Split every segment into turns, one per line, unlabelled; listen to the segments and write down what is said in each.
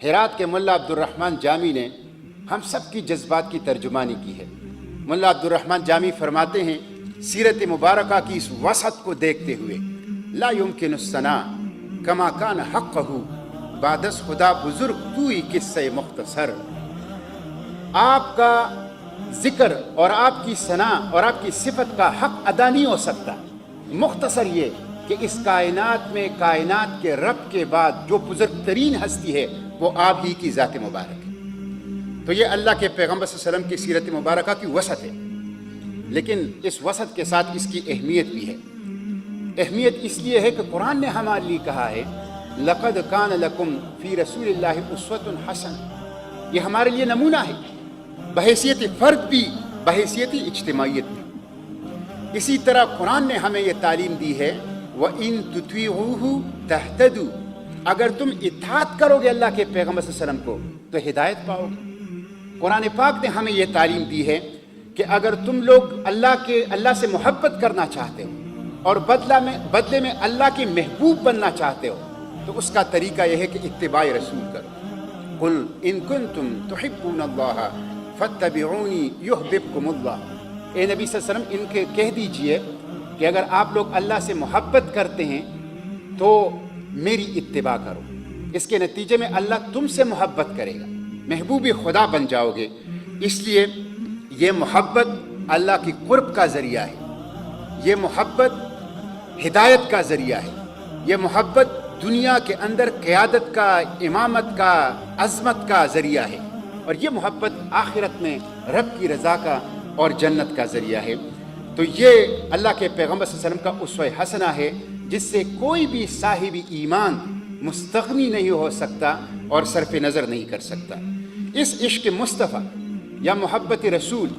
ہرات کے ملا عبدالرحم جامی نے ہم سب کی جذبات کی ترجمانی کی ہے۔ ملا عبدالرحم جامی فرماتے ہیں، سیرت مبارکہ کی اس وسعت کو دیکھتے ہوئے لا يمکن الثناء کما کان حقہ بعدس خدا بزرگ توئی قصہ مختصر۔ آپ کا ذکر اور آپ کی ثنا اور آپ کی صفت کا حق ادا نہیں ہو سکتا، مختصر یہ کہ اس کائنات میں کائنات کے رب کے بعد جو بزرگ ترین ہستی ہے وہ آپ ہی کی ذات مبارک ہے۔ تو یہ اللہ کے پیغمبر صلی اللہ علیہ وسلم کی سیرت مبارکہ کی وسعت ہے، لیکن اس وسعت کے ساتھ اس کی اہمیت بھی ہے۔ اہمیت اس لیے ہے کہ قرآن نے ہمارے لیے کہا ہے لقد کان لکم فی رسول اللہ اسوۃ حسنہ، یہ ہمارے لیے نمونہ ہے، بحیثیت فرد بھی، بحیثیت اجتماعیت بھی۔ اسی طرح قرآن نے ہمیں یہ تعلیم دی ہے وَإِن تُطِيعُوهُ تَهْتَدُوا، اگر تم اطاعت کرو گے اللہ کے پیغمبر صلی اللہ علیہ وسلم کو تو ہدایت پاؤ گے۔ قرآن پاک نے ہمیں یہ تعلیم دی ہے کہ اگر تم لوگ اللہ سے محبت کرنا چاہتے ہو اور بدلے میں اللہ کے محبوب بننا چاہتے ہو تو اس کا طریقہ یہ ہے کہ اتباع رسول کرو۔ قُلْ إِن كُنتُمْ تُحِبُّونَ اللَّهَ فَاتَّبِعُونِي يُحْبِبْكُمُ اللَّهُ، اے نبی صلی اللہ علیہ وسلم ان کے کہہ دیجئے کہ اگر آپ لوگ اللہ سے محبت کرتے ہیں تو میری اتباع کرو، اس کے نتیجے میں اللہ تم سے محبت کرے گا، محبوب خدا بن جاؤ گے۔ اس لیے یہ محبت اللہ کی قرب کا ذریعہ ہے، یہ محبت ہدایت کا ذریعہ ہے، یہ محبت دنیا کے اندر قیادت کا، امامت کا، عظمت کا ذریعہ ہے، اور یہ محبت آخرت میں رب کی رضا کا اور جنت کا ذریعہ ہے۔ تو یہ اللہ کے پیغمبر صلی اللہ علیہ وسلم کا اسوہ حسنہ ہے جس سے کوئی بھی صاحب ایمان مستغنی نہیں ہو سکتا اور صرف نظر نہیں کر سکتا۔ اس عشق مصطفی یا محبت رسول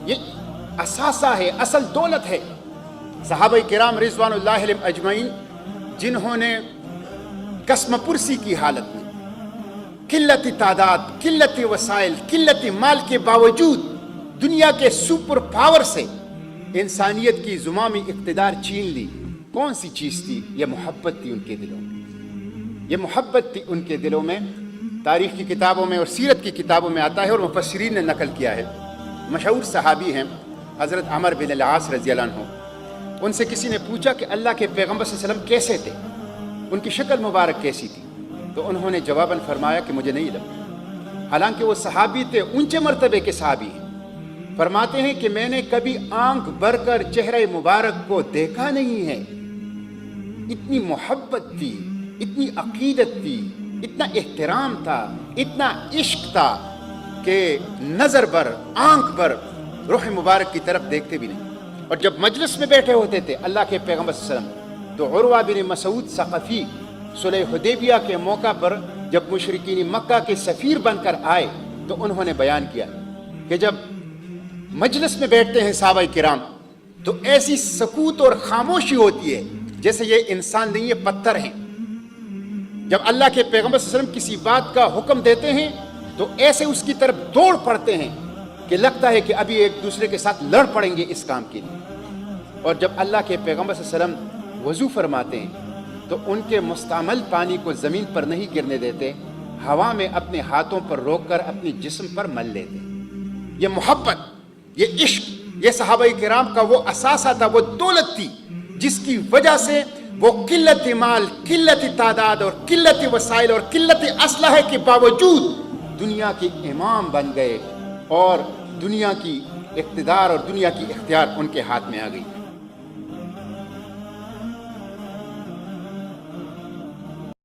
یہ اثاثہ ہے، اصل دولت ہے۔ صحابہ کرام رضوان اللہ علیہم اجمعین جنہوں نے قسم پرسی کی حالت میں قلت تعداد، قلت وسائل، قلت مال کے باوجود دنیا کے سپر پاور سے انسانیت کی زمامی اقتدار چھین لی، کون سی چیز تھی؟ یہ محبت تھی ان کے دلوں میں، یہ محبت تھی ان کے دلوں میں۔ تاریخ کی کتابوں میں اور سیرت کی کتابوں میں آتا ہے اور مفسرین نے نقل کیا ہے۔ مشہور صحابی ہیں حضرت عمر بن العاص رضی اللہ عنہ، ان سے کسی نے پوچھا کہ اللہ کے پیغمبر صلی اللہ علیہ وسلم کیسے تھے، ان کی شکل مبارک کیسی تھی؟ تو انہوں نے جواباً فرمایا کہ مجھے نہیں علم، حالانکہ وہ صحابی تھے، اونچے مرتبے کے صحابی ہیں۔ فرماتے ہیں کہ میں نے کبھی آنکھ بھر کر چہرہ مبارک کو دیکھا نہیں ہے، اتنی محبت تھی، اتنی عقیدت تھی، اتنا احترام تھا، اتنا عشق تھا کہ نظر بھر، آنکھ بھر روح مبارک کی طرف دیکھتے بھی نہیں۔ اور جب مجلس میں بیٹھے ہوتے تھے اللہ کے پیغمبر صلی اللہ علیہ وسلم تو عروہ بن مسعود ثقفی صلح حدیبیہ کے موقع پر جب مشرکین مکہ کے سفیر بن کر آئے تو انہوں نے بیان کیا کہ جب مجلس میں بیٹھتے ہیں صحابہ کرام تو ایسی سکوت اور خاموشی ہوتی ہے جیسے یہ انسان نہیں، یہ پتھر ہیں۔ جب اللہ کے پیغمبر صلی اللہ علیہ وسلم کسی بات کا حکم دیتے ہیں تو ایسے اس کی طرف دوڑ پڑتے ہیں کہ لگتا ہے کہ ابھی ایک دوسرے کے ساتھ لڑ پڑیں گے اس کام کے لیے۔ اور جب اللہ کے پیغمبر صلی اللہ علیہ وسلم وضو فرماتے ہیں تو ان کے مستعمل پانی کو زمین پر نہیں گرنے دیتے، ہوا میں اپنے ہاتھوں پر روک کر اپنے جسم پر مل لیتے۔ یہ محبت، یہ عشق، یہ صحابہ کرام کا وہ اثاثہ تھا، وہ دولت تھی جس کی وجہ سے وہ قلت مال، قلت تعداد اور قلت وسائل اور قلت اسلحے کے باوجود دنیا کے امام بن گئے اور دنیا کی اقتدار اور دنیا کی اختیار ان کے ہاتھ میں آ گئی۔